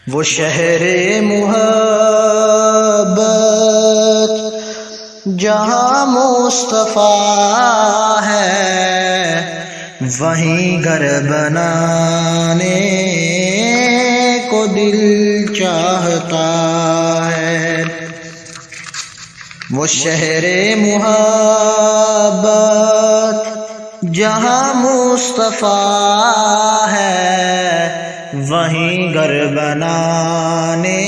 وہ شہر محبت جہاں مصطفیٰ ہے، وہیں گھر بنانے کو دل چاہتا ہے۔ وہ شہر محبت جہاں مصطفیٰ ہے، وہیں گھر بنانے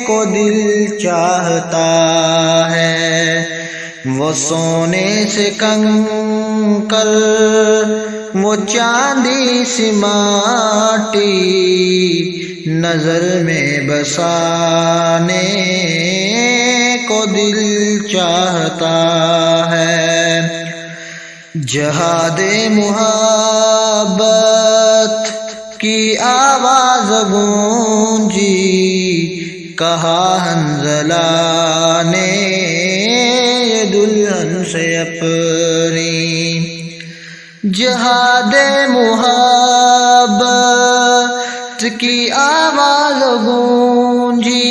کو دل چاہتا ہے۔ وہ سونے سے کنکر، وہ چاندی سی ماٹی، نظر میں بسانے کو دل چاہتا ہے۔ جہاد محبت کی آواز گونجی، کہا حنظلہ نے یہ دلہن سے اپنی۔ جہاد محبت کی آواز گونجی،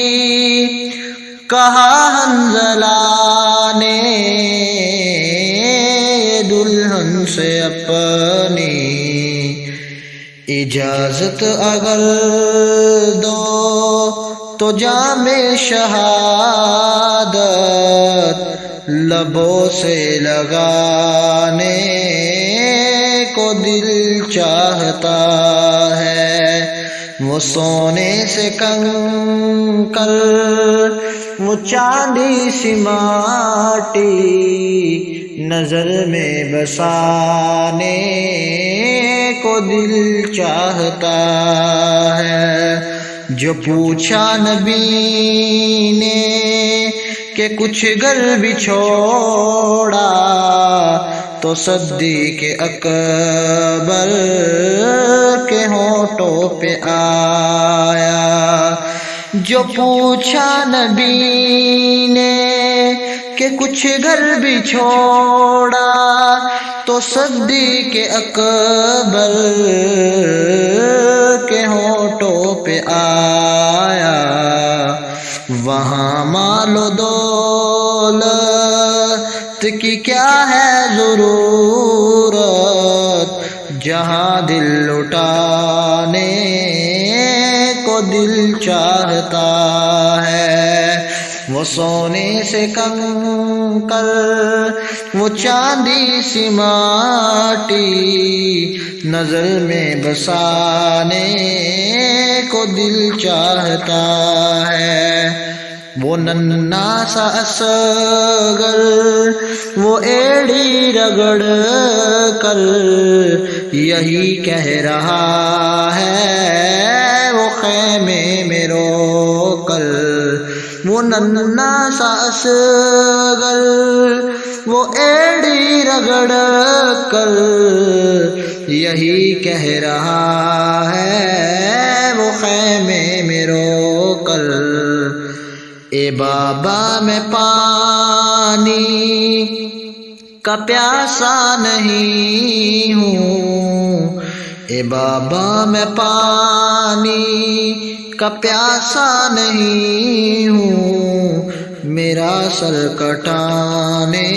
کہا حنظلہ نے یہ دلہن سے اپنی۔ اجازت اگر دو تو جام شہادت لبوں سے لگانے کو دل چاہتا ہے۔ وہ سونے سے کنکر، وہ چاندی سی ماٹی، نظر میں بسانے کو دل چاہتا ہے۔ جو پوچھا نبی نے کہ کچھ گھر بھی چھوڑا، تو صدیق اکبر کے ہونٹوں پہ آیا۔ جو پوچھا نبی نے کہ کچھ گھر بھی چھوڑا، تو صدیق اکبر کے ہونٹوں پہ آیا۔ وہاں مال و دولت کی کیا ہے ضرورت، جہاں دل لٹانے کو دل چاہتا ہے۔ وہ سونے سے کنکر، وہ چاندی سی ماٹی، نظر میں بسانے کو دل چاہتا ہے۔ وہ ننھا سا اصغر، وہ ایڑی رگڑ کر یہی کہہ رہا ہے وہ خیمے میں رو کر۔ وہ ننھا سا اصغر، وہ ایڑی رگڑ کر یہی کہہ رہا ہے وہ خیمے میں رو کر۔ اے بابا میں پانی کا پیاسا نہیں ہوں، اے بابا میں پانی کا پیاسا نہیں ہوں، میرا سر کٹانے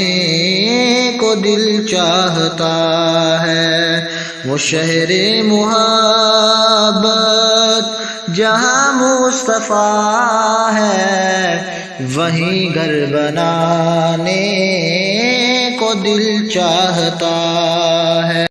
کو دل چاہتا ہے۔ وہ شہر محبت جہاں مصطفیٰ ہے، وہیں گھر بنانے کو دل چاہتا ہے۔